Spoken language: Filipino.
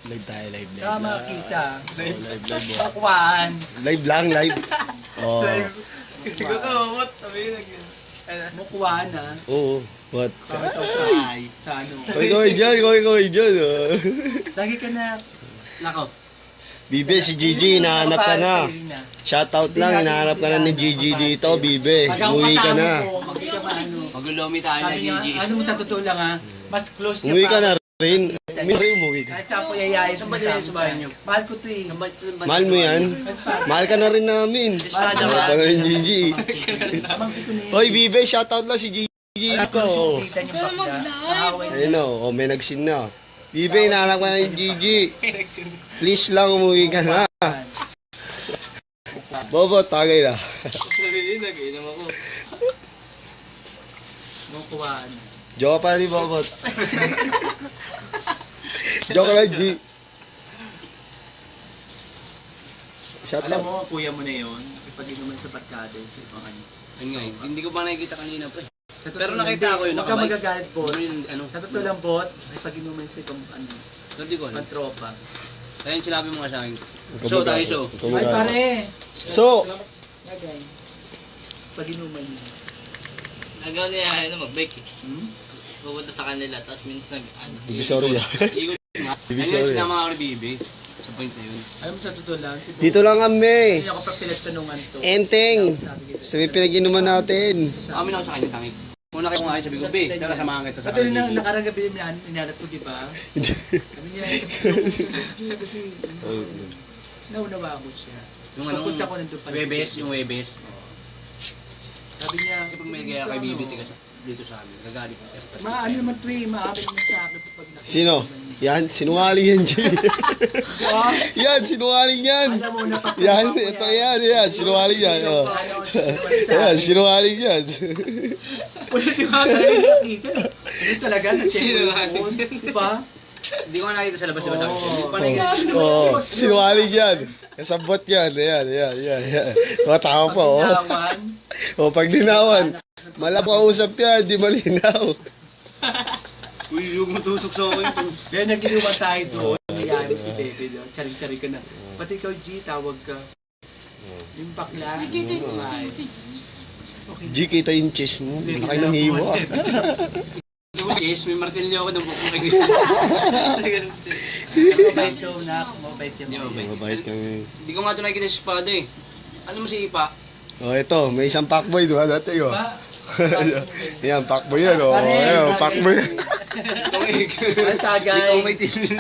Live tayo, live. Saka makakita. Live. Makuhaan. Live lang, live. Oh. Siguro ka, mamot. Sabi yun lagi. Makuhaan ha. Oo. What? Kami to sa ano. Koy dyan. Oh. Lagi ka na. Nako. Bibe, si Gigi, hinahanap ka na. Shoutout lang, hinahanap ka na ni Gigi dito, Bibe. Umuwi ka na. Magulomi tayo na, Sabi nga, Gigi. ano mo sa totoo lang ha, mas close niya Umuwi ka na rin. Umuwi ka. Kahit sa ako yayayin Saan ba din sa bahay niyo? Mahal ko to eh. Mahal mo yan? Mahal ka na rin namin. Mahal ka na rin, Gigi. Hoy, Bibe, shoutout lang si Gigi ko. Ayun o, may nagsin na. Bibe, hinahanap ka na ni Gigi. Please lang, umuwi ka na. Bobo, tagay na. Sabi din, nag-inom ako. Makuhaan. Joke pa ni Bobot. Joke lang, G. Shout Alam out. mo, kuya mo na yun. Pag inuman sa barkada, si Pangan. Ayun nga eh. Hindi ko pa nakikita kanina pre. Sa totoo Pero lang, nakita hindi. ko yun, Huwag ka nakabike. magagalit po. Ano yun, ano? Sa totoo lang po, ay pag inuman sa ibang ano, Hindi ko alam. ang tropa. Ayun, sinabi mo nga sa akin. So, tayo so. Ay pare! So, Lagay. Pag inuman niya. Nagawa niya ano mag-bake eh. Hmm? Pupunta sa kanila, tapos minsan ano. Divisory yan. Ikot nga. Divisory. Ayun, sinama ako ni Bibi. Sa point na yun. Alam mo sa totoo lang, si Bob, Dito lang kami. hindi ako pa pinagtanungan to. Enteng. Sa may pinag-inuman natin. Kami na ako sa kanya, tangik. Kung nakita ko nga sabi ko, Bi, tara samahan kita sa Patuloy na kanila. nakarang gabi niya, inalap ko, di ba? Sabi niya, kasi naunawa ko siya. Yung anong Papunta ko nandun pala. Webes, yung Webes. Sabi niya, Kapag may gaya kay Bibi, tiga dito sa amin. Gagalit ko. Ano naman to eh, maamin naman sa akin pag nakita Sino? naman niya. Yan, sinungaling yan, G. Ah, Yan, sinungaling yan. alam mo na Yan, ito yan, sinungaling yan. Oh. Yan, sinungaling yan. Wala di ba talaga nakita? Ano talaga, na-check ko yung phone, di ba? Hindi ko nga nakita sa labas, diba sabi siya? Oo. Hindi ko pa nakikita. Oo, sinungaling yan. Kasabot yan, yan. O, tama pa, oh. Pinawan. O, pag ninawan, malabo usap yan, di malinaw. Uy, yung matutok sa akin. Kaya nag-inuman tayo doon, nangyayari si Bebe doon, charing-chari ka na. Pati ikaw, G, tawag ka. Yung bakla. G, kita yung chest mo. Laki ng hiwa. Yes, may martilyo ako ng bukong kay Mabait daw na, mabait yan. Hindi mabait. Mabait kami. Hindi ko nga ito nakikita sa espada eh. Ano mo si Ipa? O, ito, may isang packboy, diba? Dati, oh. Ba? Yan, packboy yan, oh. Ayan, packboy. Ikaw eh. Ang tagay. Ikaw may tinili.